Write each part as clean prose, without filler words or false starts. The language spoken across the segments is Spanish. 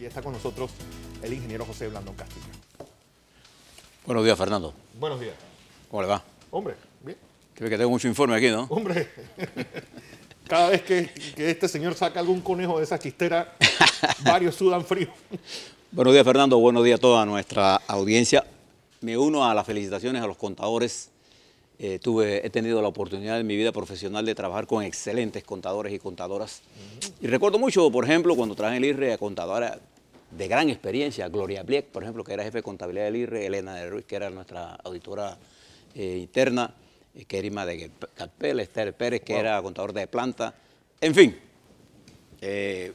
Y está con nosotros el ingeniero José Blandón Castillo. Buenos días, Fernando. Buenos días. ¿Cómo le va? Hombre, bien. Creo que tengo mucho informe aquí, ¿no? Hombre, cada vez que este señor saca algún conejo de esa chistera, varios sudan frío. Buenos días, Fernando. Buenos días a toda nuestra audiencia. Me uno a las felicitaciones a los contadores. He tenido la oportunidad en mi vida profesional de trabajar con excelentes contadores y contadoras. Y recuerdo mucho, por ejemplo, cuando trabajé en el IRRE a contadora de gran experiencia, Gloria Bliek, por ejemplo, que era jefe de contabilidad del IRRE, Elena de Ruiz, que era nuestra auditora interna, Kerima de Capel, Esther Pérez, que era contador de planta. En fin,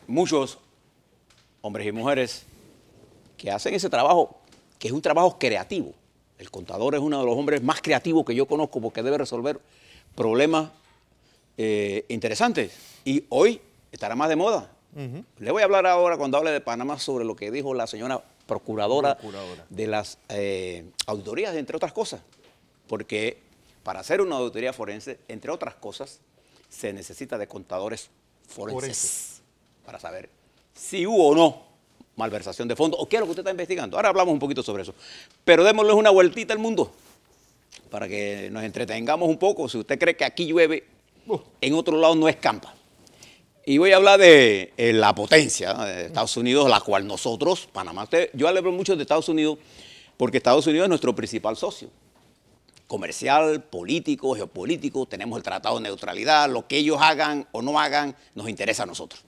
muchos hombres y mujeres que hacen ese trabajo, que es un trabajo creativo. El contador es uno de los hombres más creativos que yo conozco porque debe resolver problemas interesantes. Y hoy estará más de moda. Le voy a hablar ahora, cuando hable de Panamá, sobre lo que dijo la señora procuradora. De las auditorías, entre otras cosas. Porque para hacer una auditoría forense, entre otras cosas, se necesita de contadores forenses para saber si hubo o no malversación de fondos o qué es lo que usted está investigando. Ahora hablamos un poquito sobre eso. Pero démosle una vueltita al mundo para que nos entretengamos un poco. Si usted cree que aquí llueve, en otro lado no escampa. Y voy a hablar de la potencia de Estados Unidos, la cual nosotros, Panamá, yo hablo mucho de Estados Unidos porque Estados Unidos es nuestro principal socio. Comercial, político, geopolítico, tenemos el tratado de neutralidad, lo que ellos hagan o no hagan nos interesa a nosotros.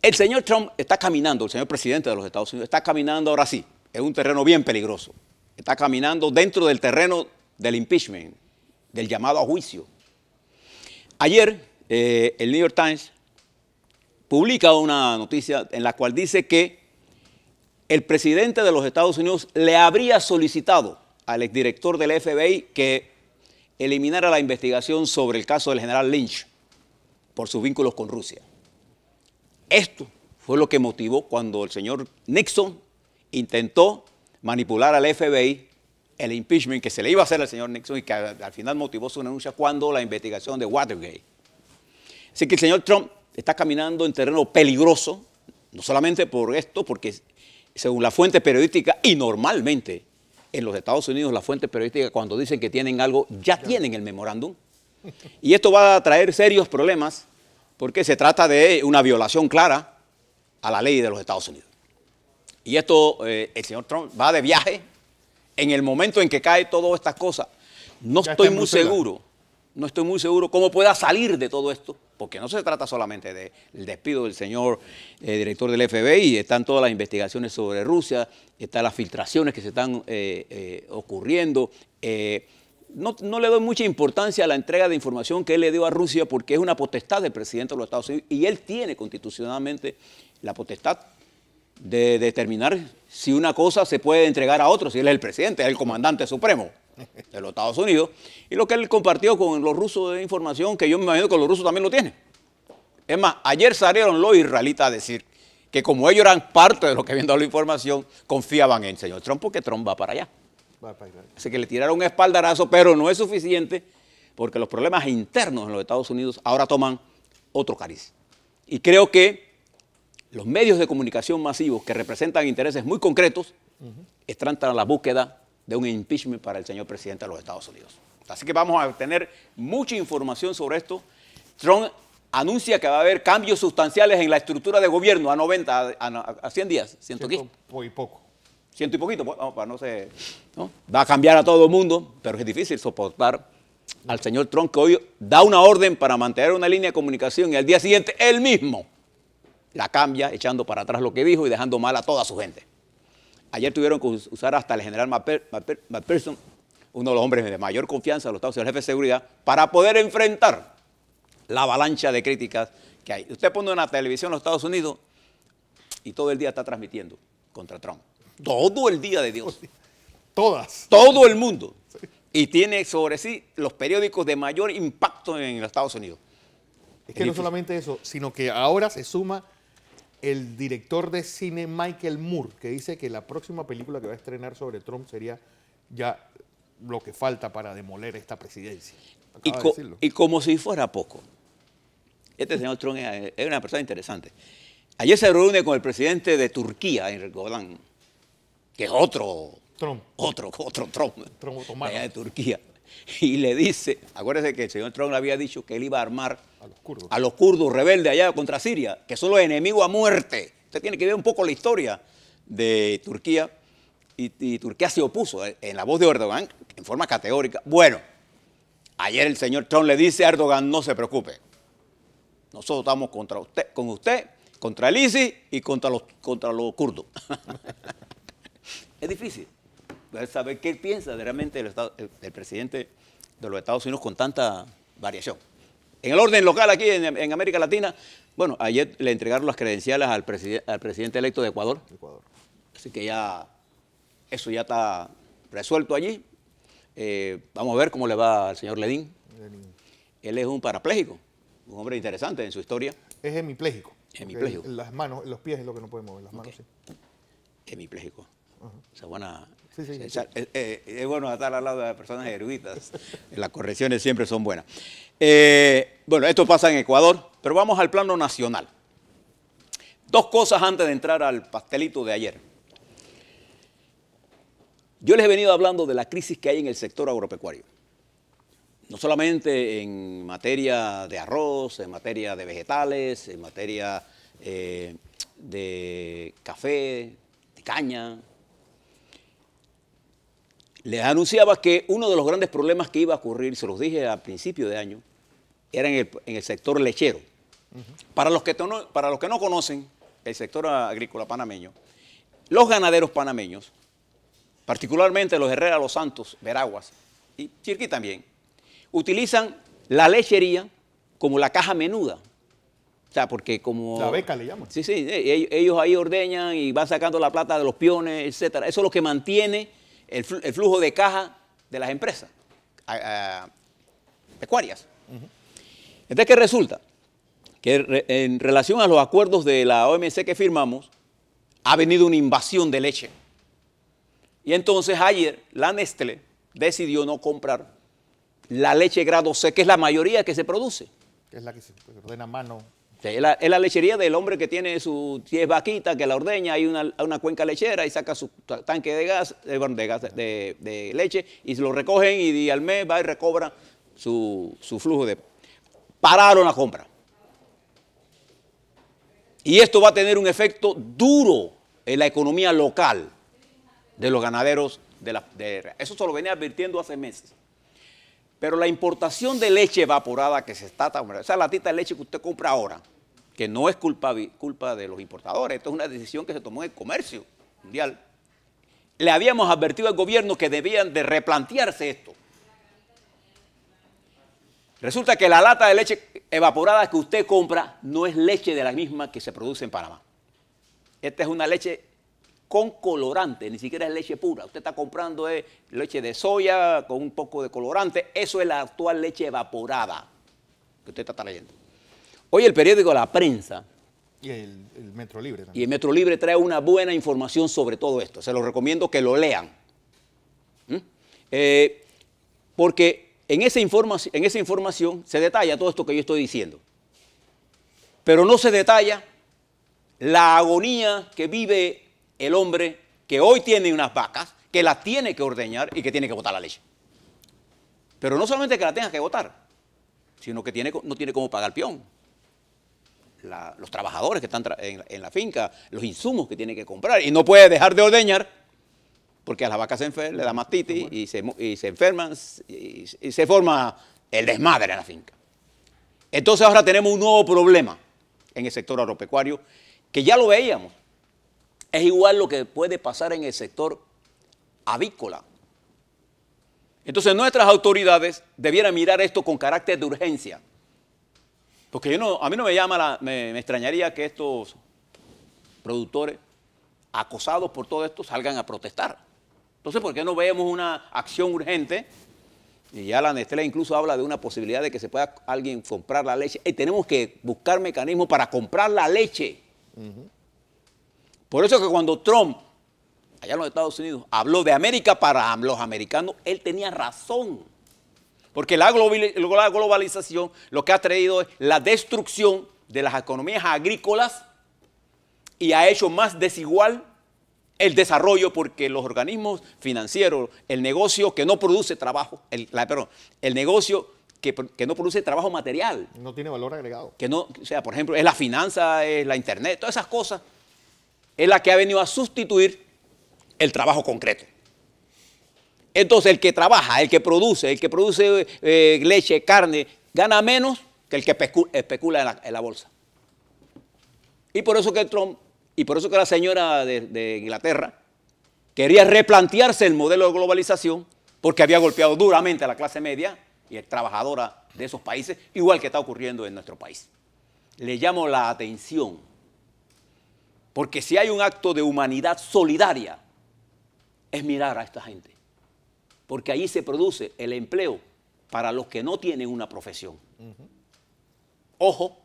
El señor Trump está caminando, el señor presidente de los Estados Unidos está caminando ahora sí, en un terreno bien peligroso. Está caminando dentro del terreno del impeachment, del llamado a juicio. Ayer el New York Times publica una noticia en la cual dice que el presidente de los Estados Unidos le habría solicitado al exdirector del FBI que eliminara la investigación sobre el caso del general Lynch por sus vínculos con Rusia. Esto fue lo que motivó cuando el señor Nixon intentó manipular al FBI, el impeachment que se le iba a hacer al señor Nixon y que al final motivó su renuncia cuando la investigación de Watergate. Así que el señor Trump está caminando en terreno peligroso, no solamente por esto, porque según la fuente periodística y normalmente en los Estados Unidos la fuente periodística cuando dicen que tienen algo, ya tienen el memorándum. Y esto va a traer serios problemas porque se trata de una violación clara a la ley de los Estados Unidos. Y esto, el señor Trump va de viaje en el momento en que cae todas estas cosas. No estoy muy seguro cómo pueda salir de todo esto, porque no se trata solamente del despido del señor director del FBI, están todas las investigaciones sobre Rusia, están las filtraciones que se están ocurriendo. No le doy mucha importancia a la entrega de información que él le dio a Rusia porque es una potestad del presidente de los Estados Unidos y él tiene constitucionalmente la potestad de determinar si una cosa se puede entregar a otro, si él es el presidente, es el comandante supremo de los Estados Unidos. Y lo que él compartió con los rusos de información, que yo me imagino que los rusos también lo tienen. Es más, ayer salieron los israelitas a decir que como ellos eran parte de los que habían dado la información, confiaban en el señor Trump porque Trump va para allá. Así que le tiraron un espaldarazo, pero no es suficiente porque los problemas internos en los Estados Unidos ahora toman otro cariz. Y creo que los medios de comunicación masivos que representan intereses muy concretos están tras la búsqueda de un impeachment para el señor presidente de los Estados Unidos. Así que vamos a tener mucha información sobre esto. Trump anuncia que va a haber cambios sustanciales en la estructura de gobierno a 90, a 100 días, ciento y poco. Ciento y poquito, para no sé, ¿no? Va a cambiar a todo el mundo, pero es difícil soportar al señor Trump que hoy da una orden para mantener una línea de comunicación y al día siguiente él mismo la cambia, echando para atrás lo que dijo y dejando mal a toda su gente. Ayer tuvieron que usar hasta el general McPherson, uno de los hombres de mayor confianza de los Estados Unidos, el jefe de seguridad, para poder enfrentar la avalancha de críticas que hay. Usted pone una televisión en los Estados Unidos y todo el día está transmitiendo contra Trump. Todo el día de Dios. Todas. Todo el mundo. Sí. Y tiene sobre sí los periódicos de mayor impacto en los Estados Unidos. Es que no solamente eso, sino que ahora se suma el director de cine Michael Moore, que dice que la próxima película que va a estrenar sobre Trump sería ya lo que falta para demoler esta presidencia. Y como si fuera poco, este señor Trump es una persona interesante. Ayer se reúne con el presidente de Turquía, Erdogan, que es otro Trump. Otro Trump otomano. allá de Turquía. Y le dice, acuérdese que el señor Trump le había dicho que él iba a armar a los kurdos rebeldes allá contra Siria, que son los enemigos a muerte. Usted tiene que ver un poco la historia de Turquía. Y Turquía se opuso en la voz de Erdogan en forma categórica. Bueno, ayer el señor Trump le dice a Erdogan, no se preocupe. Nosotros estamos con usted, contra el ISIS y contra los kurdos. Es difícil saber qué piensa realmente el presidente de los Estados Unidos con tanta variación. En el orden local aquí en América Latina, bueno, ayer le entregaron las credenciales al presidente electo de Ecuador. Así que ya eso ya está resuelto allí. Vamos a ver cómo le va al señor Ledín. Él es un parapléjico, un hombre interesante en su historia. Es hemipléjico. Hemipléjico. Las manos, los pies es lo que no puede mover, las manos sí. Hemipléjico. O sea, buena... Sí. Es bueno estar al lado de personas eruditas. Las correcciones siempre son buenas. Bueno, esto pasa en Ecuador, pero vamos al plano nacional. Dos cosas antes de entrar al pastelito de ayer. Yo les he venido hablando de la crisis que hay en el sector agropecuario. No solamente en materia de arroz, en materia de vegetales, en materia de café, de caña. Les anunciaba que uno de los grandes problemas que iba a ocurrir, se los dije al principio de año, era en el sector lechero. Para los que no conocen el sector agrícola panameño, los ganaderos panameños, particularmente los Herrera, Los Santos, Veraguas y Chiriquí también, utilizan la lechería como la caja menuda. O sea, porque como... La beca le llaman. Sí, ellos ahí ordeñan y van sacando la plata de los peones, etcétera. Eso es lo que mantiene el flujo de caja de las empresas pecuarias. Entonces, ¿qué resulta? Que en relación a los acuerdos de la OMC que firmamos, ha venido una invasión de leche. Y entonces ayer la Nestlé decidió no comprar la leche grado C, que es la mayoría que se produce. Es la que se ordena a mano. Es la lechería del hombre que tiene sus 10 vaquitas, que la ordeña, hay una cuenca lechera y saca su tanque de gas, de leche, y se lo recogen y al mes va y recobra su flujo de... Pararon la compra. Y esto va a tener un efecto duro en la economía local de los ganaderos. Eso se lo venía advirtiendo hace meses. Pero la importación de leche evaporada que se está... Esa latita de leche que usted compra ahora, que no es culpa de los importadores, esto es una decisión que se tomó en el comercio mundial. Le habíamos advertido al gobierno que debían de replantearse esto. Resulta que la lata de leche evaporada que usted compra no es leche de la misma que se produce en Panamá. Esta es una leche con colorante, ni siquiera es leche pura. Usted está comprando leche de soya con un poco de colorante. Eso es la actual leche evaporada que usted está leyendo. Hoy el periódico La Prensa y el Metro Libre también. Y el Metro Libre trae una buena información sobre todo esto. Se los recomiendo que lo lean. Porque en esa información se detalla todo esto que yo estoy diciendo. Pero no se detalla la agonía que vive el hombre que hoy tiene unas vacas, que las tiene que ordeñar y que tiene que botar la leche. Pero no solamente que la tenga que botar, sino que no tiene cómo pagar el peón. Los trabajadores que están en la finca, los insumos que tiene que comprar, y no puede dejar de ordeñar porque a las vacas le da mastitis y se enferman y se forma el desmadre en la finca. Entonces ahora tenemos un nuevo problema en el sector agropecuario que ya lo veíamos. Es igual lo que puede pasar en el sector avícola. Entonces nuestras autoridades debieran mirar esto con carácter de urgencia. Porque a mí no me extrañaría que estos productores, acosados por todo esto, salgan a protestar. Entonces, ¿por qué no vemos una acción urgente? Y ya la Nestlé incluso habla de una posibilidad de que se pueda alguien comprar la leche. Y tenemos que buscar mecanismos para comprar la leche. Por eso que cuando Trump, allá en los Estados Unidos, habló de América para los americanos, él tenía razón. Porque la globalización lo que ha traído es la destrucción de las economías agrícolas y ha hecho más desigual el desarrollo, porque los organismos financieros, el negocio que no produce trabajo, el negocio que no produce trabajo material. No tiene valor agregado. Que no, o sea, por ejemplo, es la finanza, es la internet, todas esas cosas, es la que ha venido a sustituir el trabajo concreto. Entonces, el que trabaja, el que produce leche, carne, gana menos que el que especula en la bolsa. Y por eso que Trump, y por eso que la señora de Inglaterra quería replantearse el modelo de globalización, porque había golpeado duramente a la clase media y trabajadora de esos países, igual que está ocurriendo en nuestro país. Le llamo la atención, porque si hay un acto de humanidad solidaria, es mirar a esta gente, porque allí se produce el empleo para los que no tienen una profesión. Ojo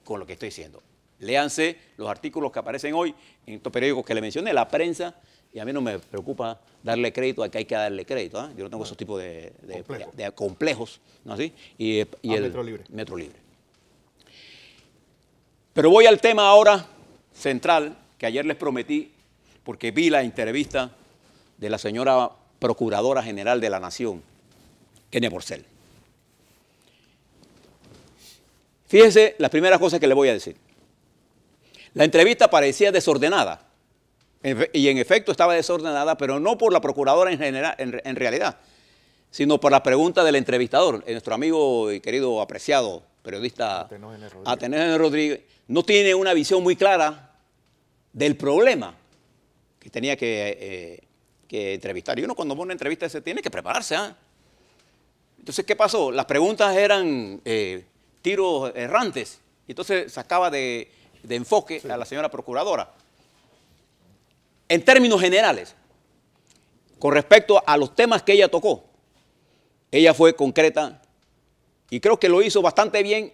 con lo que estoy diciendo. Léanse los artículos que aparecen hoy en estos periódicos que le mencioné, la prensa, y a mí no me preocupa darle crédito a que hay que darle crédito. Yo no tengo esos tipos de complejos, ¿no? ¿Sí? Y el Metro Libre. Metro Libre. Pero voy al tema ahora central, que ayer les prometí, porque vi la entrevista de la señora Procuradora General de la Nación, Kenia Porcel. Fíjense las primeras cosas que le voy a decir. La entrevista parecía desordenada, y en efecto estaba desordenada, pero no por la procuradora en general, en realidad, sino por la pregunta del entrevistador. Nuestro amigo y querido apreciado periodista Ateneo Rodríguez no tiene una visión muy clara del problema que tenía que entrevistar. Y uno cuando va a una entrevista se tiene que prepararse. Entonces, ¿qué pasó? Las preguntas eran tiros errantes. Y entonces sacaba de enfoque a la señora procuradora. En términos generales, con respecto a los temas que ella tocó, ella fue concreta y creo que lo hizo bastante bien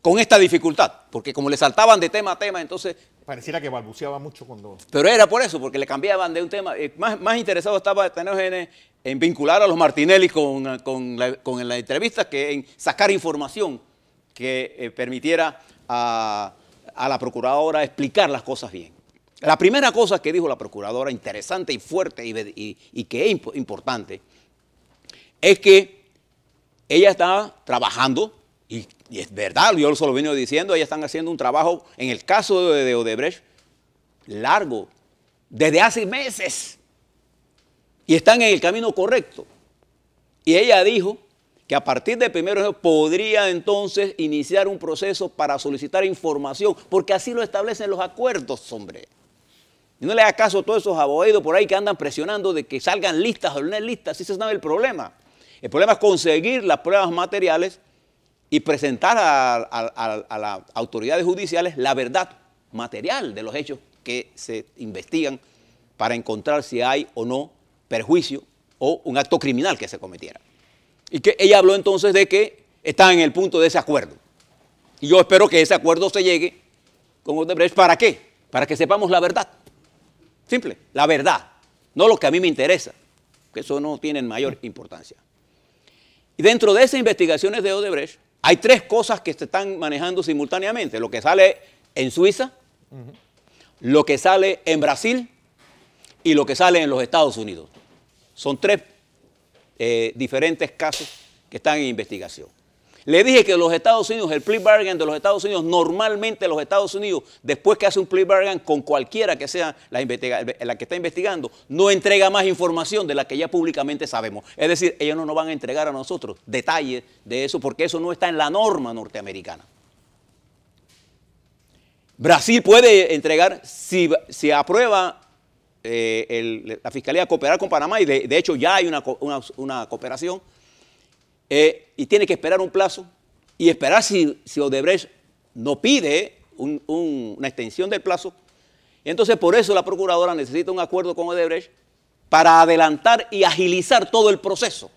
con esta dificultad, porque como le saltaban de tema a tema, entonces... Pareciera que balbuceaba mucho cuando... Pero era por eso, porque le cambiaban de un tema. Más interesado estaba en vincular a los Martinelli con la entrevista que en sacar información que permitiera a la procuradora explicar las cosas bien. La primera cosa que dijo la procuradora, interesante y fuerte y que es importante, es que ella está trabajando, y es verdad, yo se lo vino diciendo, ellas están haciendo un trabajo, en el caso de Odebrecht, largo, desde hace meses, y están en el camino correcto. Y ella dijo que a partir del 1 de enero podría entonces iniciar un proceso para solicitar información, porque así lo establecen los acuerdos, hombre. Y no le haga caso a todos esos abogados por ahí que andan presionando de que salgan listas o no listas, así se sabe el problema. El problema es conseguir las pruebas materiales y presentar a las autoridades judiciales la verdad material de los hechos que se investigan para encontrar si hay o no perjuicio o un acto criminal que se cometiera. Y que ella habló entonces de que está en el punto de ese acuerdo. Y yo espero que ese acuerdo se llegue con Odebrecht. ¿Para qué? Para que sepamos la verdad. Simple, la verdad, no lo que a mí me interesa, que eso no tiene mayor importancia. Y dentro de esas investigaciones de Odebrecht, hay tres cosas que se están manejando simultáneamente. Lo que sale en Suiza, lo que sale en Brasil y lo que sale en los Estados Unidos. Son tres diferentes casos que están en investigación. Le dije que los Estados Unidos, el plea bargain de los Estados Unidos, normalmente los Estados Unidos, después que hace un plea bargain con cualquiera que sea la que está investigando, no entrega más información de la que ya públicamente sabemos. Es decir, ellos no nos van a entregar a nosotros detalles de eso, porque eso no está en la norma norteamericana. Brasil puede entregar, si aprueba la Fiscalía a cooperar con Panamá, y de hecho ya hay una cooperación, y tiene que esperar un plazo y esperar si Odebrecht no pide una extensión del plazo. Y entonces por eso la procuradora necesita un acuerdo con Odebrecht para adelantar y agilizar todo el proceso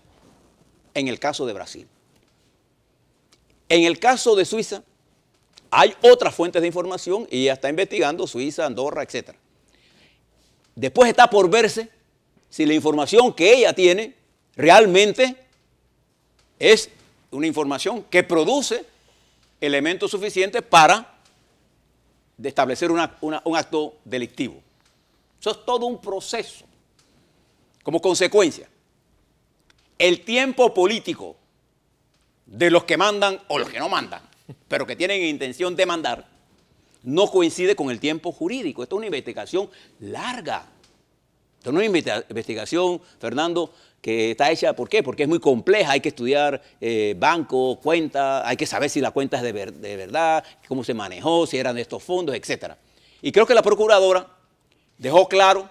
en el caso de Brasil. En el caso de Suiza hay otras fuentes de información y ella está investigando Suiza, Andorra, etc. Después está por verse si la información que ella tiene realmente es una información que produce elementos suficientes para de establecer un acto delictivo. Eso es todo un proceso. Como consecuencia, el tiempo político de los que mandan o los que no mandan, pero que tienen intención de mandar, no coincide con el tiempo jurídico. Esto es una investigación larga. Esto no es una investigación, Fernando, que está hecha, ¿por qué? Porque es muy compleja, hay que estudiar banco, cuenta, hay que saber si la cuenta es de verdad, cómo se manejó, si eran de estos fondos, etc. Y creo que la procuradora dejó claro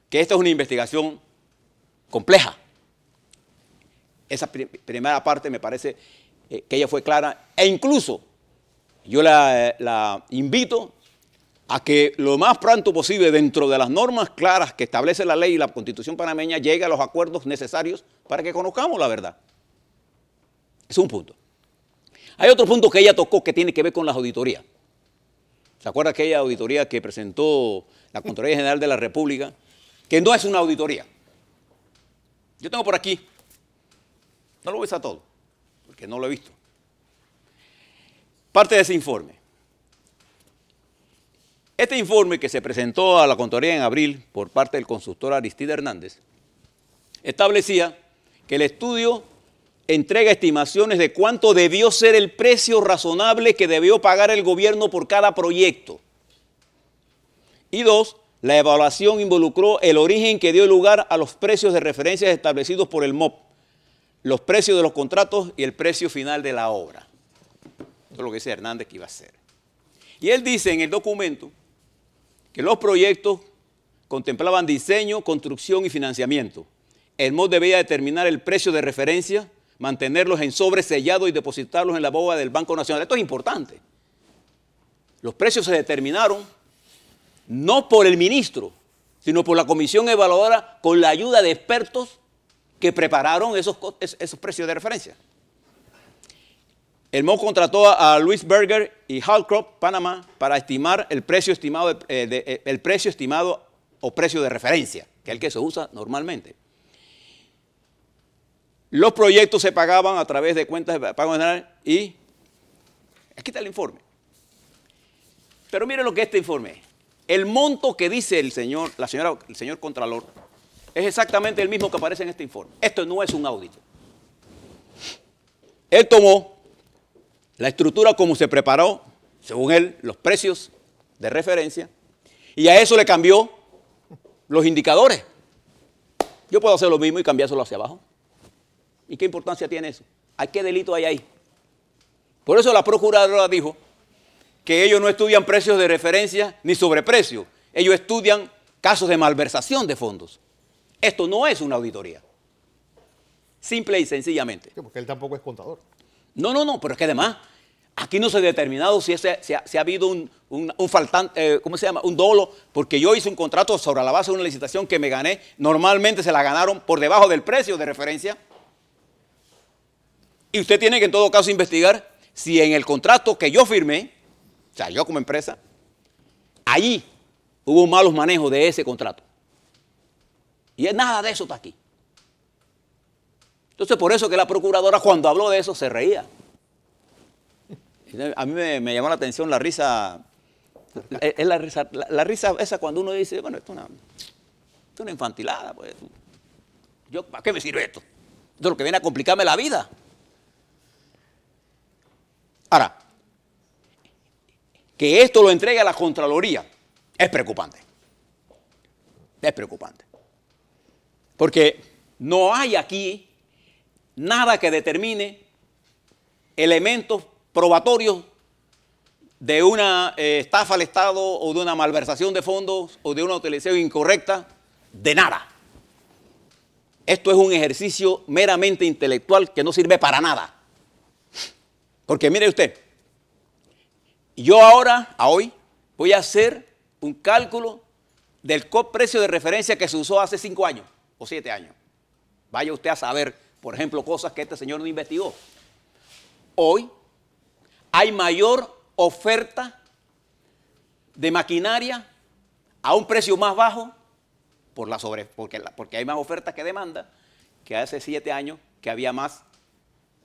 que esta es una investigación compleja. Esa primera parte me parece que ella fue clara, e incluso yo la invito a que lo más pronto posible, dentro de las normas claras que establece la ley y la Constitución panameña, llegue a los acuerdos necesarios para que conozcamos la verdad. Es un punto. Hay otro punto que ella tocó que tiene que ver con las auditorías. ¿Se acuerda aquella auditoría que presentó la Contraloría General de la República? Que no es una auditoría. Yo tengo por aquí, no lo voy a usar todo, porque no lo he visto, parte de ese informe. Este informe que se presentó a la Contraloría en abril por parte del consultor Aristide Hernández establecía que el estudio entrega estimaciones de cuánto debió ser el precio razonable que debió pagar el gobierno por cada proyecto. Y dos, la evaluación involucró el origen que dio lugar a los precios de referencia establecidos por el MOP, los precios de los contratos y el precio final de la obra. Eso es lo que dice Hernández que iba a hacer. Y él dice en el documento que los proyectos contemplaban diseño, construcción y financiamiento. El MOP debía determinar el precio de referencia, mantenerlos en sobresellado y depositarlos en la bóveda del Banco Nacional. Esto es importante. Los precios se determinaron no por el ministro, sino por la comisión evaluadora con la ayuda de expertos que prepararon esos precios de referencia. El MOP contrató a Luis Berger y Halcrop, Panamá, para estimar el precio estimado, o precio de referencia, que es el que se usa normalmente. Los proyectos se pagaban a través de cuentas de pago general y aquí está el informe. Pero miren lo que este informe es. El monto que dice el señor Contralor es exactamente el mismo que aparece en este informe. Esto no es un audito. Él tomó la estructura como se preparó, según él, los precios de referencia, y a eso le cambió los indicadores. Yo puedo hacer lo mismo y cambiárselo hacia abajo. ¿Y qué importancia tiene eso? ¿A qué delito hay ahí? Por eso la procuradora dijo que ellos no estudian precios de referencia ni sobreprecios. Ellos estudian casos de malversación de fondos. Esto no es una auditoría. Simple y sencillamente. Sí, porque él tampoco es contador. No, pero es que además aquí no se ha determinado si ha habido un faltante, ¿cómo se llama? Un dolo, porque yo hice un contrato sobre la base de una licitación que me gané. Normalmente se la ganaron por debajo del precio de referencia. Y usted tiene que en todo caso investigar si en el contrato que yo firmé, o sea, yo como empresa, allí hubo malos manejos de ese contrato. Y nada de eso está aquí. Entonces, por eso que la procuradora, cuando habló de eso, se reía. A mí me llamó la atención la risa. Es la risa esa cuando uno dice, bueno, esto es una infantilada. Pues. ¿Para qué me sirve esto? Esto es lo que viene a complicarme la vida. Ahora, que esto lo entregue a la Contraloría es preocupante. Es preocupante. Porque no hay aquí nada que determine elementos probatorios de una estafa al Estado o de una malversación de fondos o de una utilización incorrecta, de nada. Esto es un ejercicio meramente intelectual que no sirve para nada. Porque mire usted, yo hoy, voy a hacer un cálculo del precio de referencia que se usó hace 5 años o 7 años. Vaya usted a saber, por ejemplo, cosas que este señor no investigó. Hoy hay mayor oferta de maquinaria a un precio más bajo porque hay más oferta que demanda, que hace 7 años que había más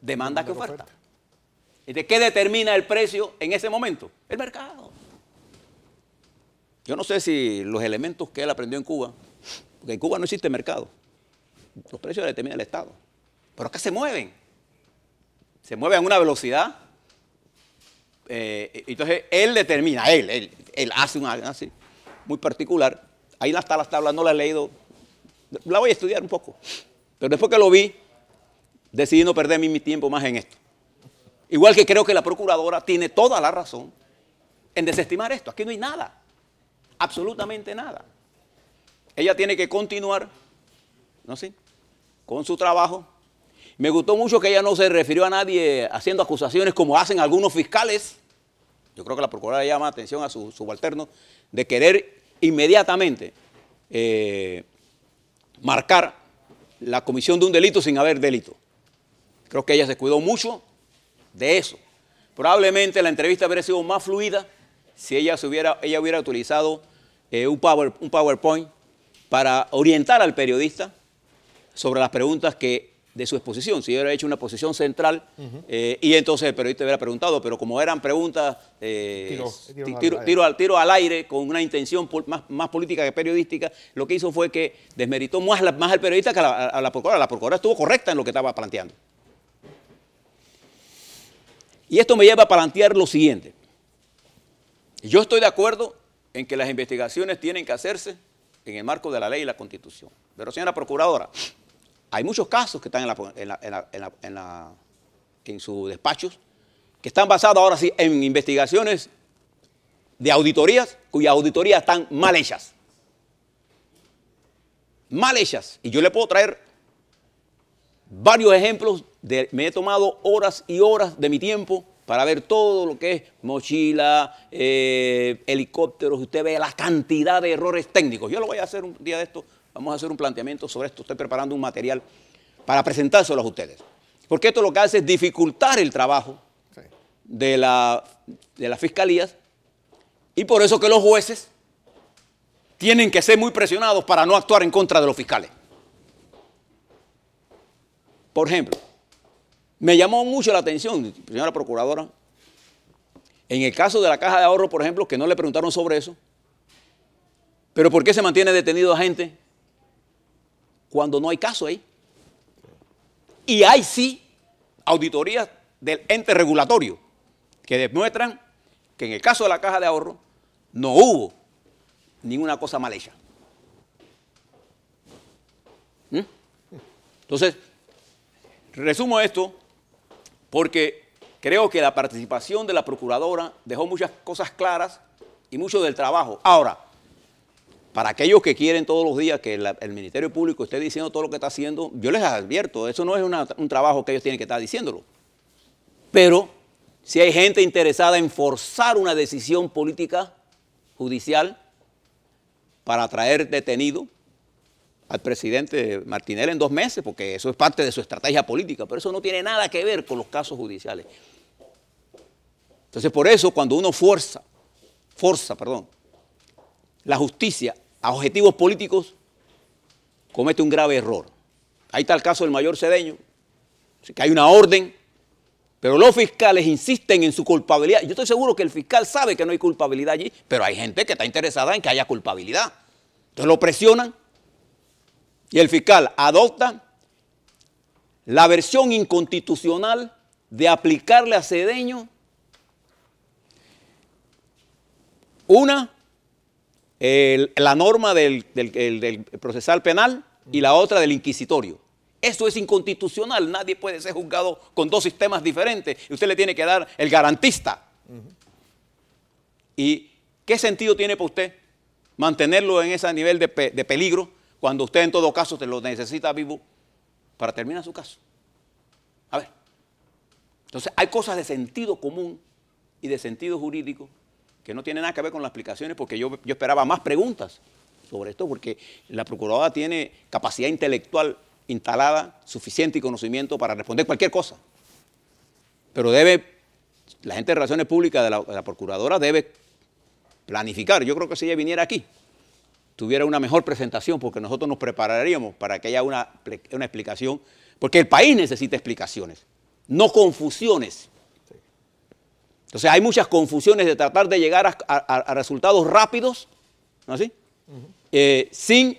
demanda que oferta. ¿De qué determina el precio en ese momento? El mercado. Yo no sé si los elementos que él aprendió en Cuba, porque en Cuba no existe mercado, los precios los determina el Estado, pero acá se mueven a una velocidad. Entonces él determina, él hace una así, muy particular. Ahí está las tablas, no la he leído, la voy a estudiar un poco, pero después que lo vi, decidí no perder mi tiempo más en esto. Igual que creo que la procuradora tiene toda la razón en desestimar esto. Aquí no hay nada, absolutamente nada. Ella tiene que continuar, ¿no? ¿Sí? Con su trabajo. Me gustó mucho que ella no se refirió a nadie haciendo acusaciones como hacen algunos fiscales. Yo creo que la procuradora llama atención a su subalterno de querer inmediatamente marcar la comisión de un delito sin haber delito. Creo que ella se cuidó mucho de eso. Probablemente la entrevista habría sido más fluida si ella hubiera utilizado un PowerPoint para orientar al periodista sobre las preguntas de su exposición. Si hubiera hecho una exposición central y entonces el periodista hubiera preguntado, pero como eran preguntas tiro al aire con una intención más política que periodística, lo que hizo fue que desmeritó más al periodista que a la procuradora. La procuradora estuvo correcta en lo que estaba planteando. Y esto me lleva a plantear lo siguiente. Yo estoy de acuerdo en que las investigaciones tienen que hacerse en el marco de la ley y la Constitución. Pero, señora procuradora, hay muchos casos que están en sus despachos que están basados ahora sí en investigaciones de auditorías cuyas auditorías están mal hechas. Mal hechas. Y yo le puedo traer varios ejemplos. Me he tomado horas y horas de mi tiempo para ver todo lo que es mochila, helicópteros. Usted ve la cantidad de errores técnicos. Yo lo voy a hacer un día de esto. Vamos a hacer un planteamiento sobre esto. Estoy preparando un material para presentárselo a ustedes. Porque esto lo que hace es dificultar el trabajo de las fiscalías. Y por eso que los jueces tienen que ser muy presionados para no actuar en contra de los fiscales. Por ejemplo, me llamó mucho la atención, señora procuradora, en el caso de la Caja de Ahorro, por ejemplo, que no le preguntaron sobre eso, pero ¿por qué se mantiene detenido a gente cuando no hay caso ahí? Y hay sí auditorías del ente regulatorio que demuestran que en el caso de la Caja de Ahorro no hubo ninguna cosa mal hecha. Entonces, resumo esto porque creo que la participación de la procuradora dejó muchas cosas claras y mucho del trabajo. Ahora, para aquellos que quieren todos los días que el Ministerio Público esté diciendo todo lo que está haciendo, yo les advierto, eso no es un trabajo que ellos tienen que estar diciéndolo. Pero si hay gente interesada en forzar una decisión política judicial para traer detenido al presidente Martinelli en 2 meses, porque eso es parte de su estrategia política, pero eso no tiene nada que ver con los casos judiciales. Entonces, por eso, cuando uno forza la justicia a objetivos políticos, comete un grave error. Ahí está el caso del mayor Cedeño, que hay una orden, pero los fiscales insisten en su culpabilidad. Yo estoy seguro que el fiscal sabe que no hay culpabilidad allí, pero hay gente que está interesada en que haya culpabilidad. Entonces lo presionan y el fiscal adopta la versión inconstitucional de aplicarle a Cedeño la norma del procesal penal y la otra del inquisitorio. Eso es inconstitucional. Nadie puede ser juzgado con 2 sistemas diferentes. Y usted le tiene que dar el garantista. ¿Y qué sentido tiene para usted mantenerlo en ese nivel de peligro cuando usted en todo caso te lo necesita vivo para terminar su caso? A ver. Entonces hay cosas de sentido común y de sentido jurídico que no tienen nada que ver con las explicaciones, porque yo esperaba más preguntas sobre esto, porque la procuradora tiene capacidad intelectual instalada, suficiente y conocimiento para responder cualquier cosa. Pero la gente de Relaciones Públicas de la procuradora debe planificar. Yo creo que si ella viniera aquí, tuviera una mejor presentación, porque nosotros nos prepararíamos para que haya una explicación, porque el país necesita explicaciones, no confusiones. Entonces hay muchas confusiones de tratar de llegar a resultados rápidos ¿no así? Sin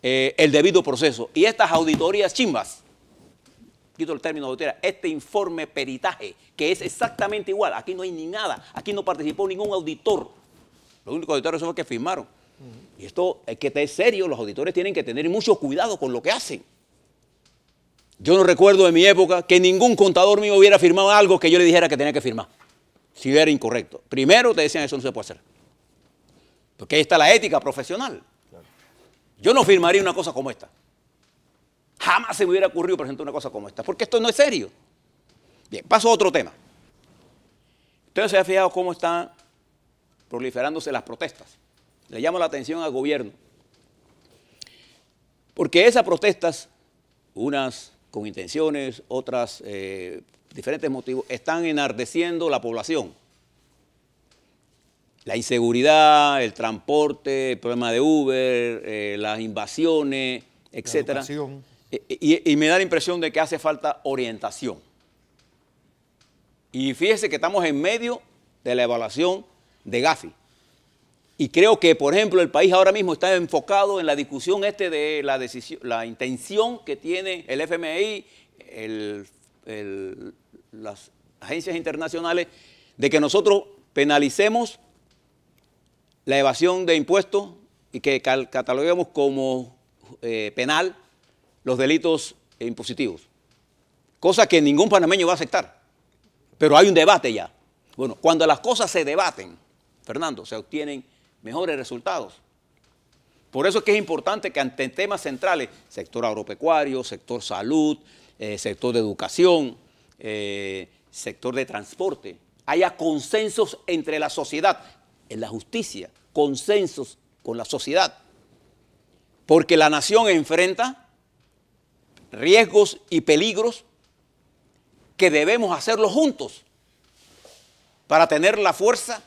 el debido proceso. Y estas auditorías chimbas, quito el término auditoría, este informe peritaje, que es exactamente igual, aquí no hay ni nada, aquí no participó ningún auditor, los únicos auditores son los que firmaron. Y esto hay que estar serio, los auditores tienen que tener mucho cuidado con lo que hacen. Yo no recuerdo en mi época que ningún contador mío hubiera firmado algo que yo le dijera que tenía que firmar, si era incorrecto. Primero te decían eso no se puede hacer, porque ahí está la ética profesional. Yo no firmaría una cosa como esta. Jamás se me hubiera ocurrido presentar una cosa como esta, porque esto no es serio. Bien, paso a otro tema. Ustedes se han fijado cómo están proliferándose las protestas. Le llamo la atención al gobierno, porque esas protestas, unas con intenciones, otras diferentes motivos, están enardeciendo la población. La inseguridad, el transporte, el problema de Uber, las invasiones, etcétera. Y me da la impresión de que hace falta orientación. Y fíjese que estamos en medio de la evaluación de Gafi. Y creo que, por ejemplo, el país ahora mismo está enfocado en la discusión de la decisión, la intención que tiene el FMI, las agencias internacionales, de que nosotros penalicemos la evasión de impuestos y que cataloguemos como penal los delitos impositivos. Cosa que ningún panameño va a aceptar. Pero hay un debate ya. Bueno, cuando las cosas se debaten, Fernando, se obtienen mejores resultados. Por eso es que es importante que ante temas centrales, sector agropecuario, sector salud, sector de educación, sector de transporte, haya consensos entre la sociedad, en la justicia, consensos con la sociedad. Porque la nación enfrenta riesgos y peligros que debemos hacerlo juntos para tener la fuerza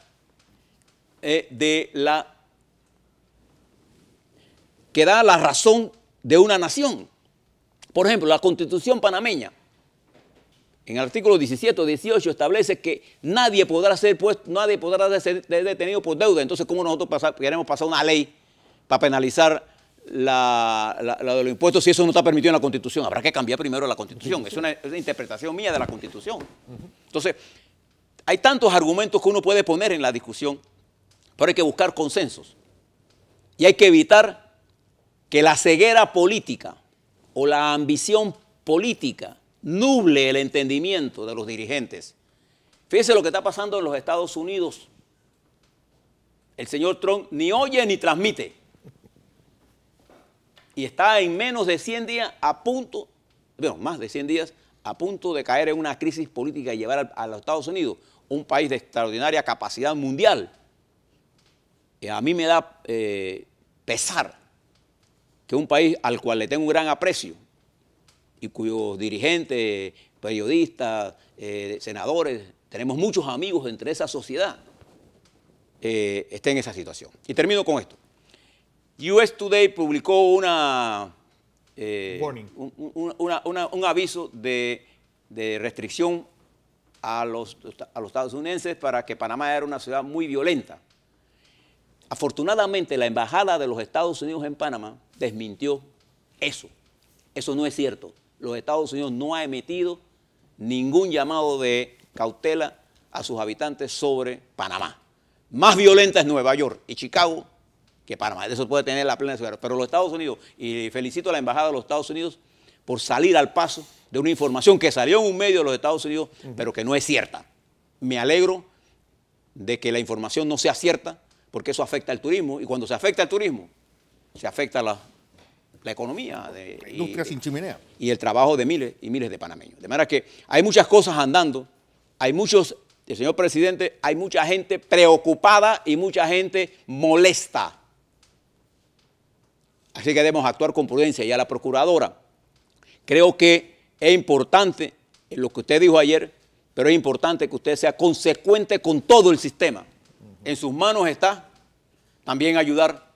que da la razón de una nación. Por ejemplo, la Constitución panameña, en el artículo 17 o 18 establece que nadie podrá ser detenido por deuda. Entonces, ¿cómo nosotros queremos pasar una ley para penalizar la de los impuestos si eso no está permitido en la Constitución? Habrá que cambiar primero la Constitución. Es una interpretación mía de la Constitución. Entonces, hay tantos argumentos que uno puede poner en la discusión, pero hay que buscar consensos. Y hay que evitar que la ceguera política o la ambición política nuble el entendimiento de los dirigentes. Fíjese lo que está pasando en los Estados Unidos. El señor Trump ni oye ni transmite. Y está en menos de 100 días más de 100 días, a punto de caer en una crisis política y llevar a los Estados Unidos, un país de extraordinaria capacidad mundial. A mí me da pesar que un país al cual le tengo un gran aprecio y cuyos dirigentes, periodistas, senadores, tenemos muchos amigos entre esa sociedad, esté en esa situación. Y termino con esto. US Today publicó un aviso de restricción a los estadounidenses para que Panamá era una ciudad muy violenta. Afortunadamente, la embajada de los Estados Unidos en Panamá desmintió eso. Eso no es cierto. Los Estados Unidos no ha emitido ningún llamado de cautela a sus habitantes sobre Panamá. Más violenta es Nueva York y Chicago que Panamá. De eso puede tener la plena seguridad. Pero los Estados Unidos, y felicito a la embajada de los Estados Unidos por salir al paso de una información que salió en un medio de los Estados Unidos, pero que no es cierta. Me alegro de que la información no sea cierta, porque eso afecta al turismo, y cuando se afecta al turismo, se afecta la economía. La industria sin chimenea. Y el trabajo de miles y miles de panameños. De manera que hay muchas cosas andando, señor presidente, hay mucha gente preocupada y mucha gente molesta. Así que debemos actuar con prudencia. Y a la procuradora, creo que es importante lo que usted dijo ayer, pero es importante que usted sea consecuente con todo el sistema. En sus manos está también ayudar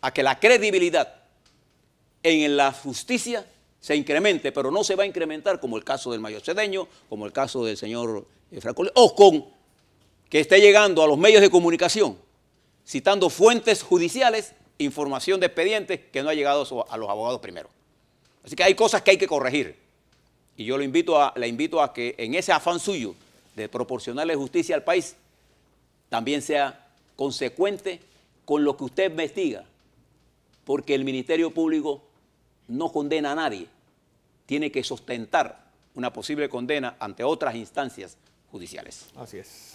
a que la credibilidad en la justicia se incremente, pero no se va a incrementar como el caso del mayor Cedeño, como el caso del señor Francolí, o con que esté llegando a los medios de comunicación citando fuentes judiciales, información de expedientes que no ha llegado a los abogados primero. Así que hay cosas que hay que corregir. Y yo la invito a que en ese afán suyo de proporcionarle justicia al país, también sea consecuente con lo que usted investiga, porque el Ministerio Público no condena a nadie, tiene que sustentar una posible condena ante otras instancias judiciales. Así es.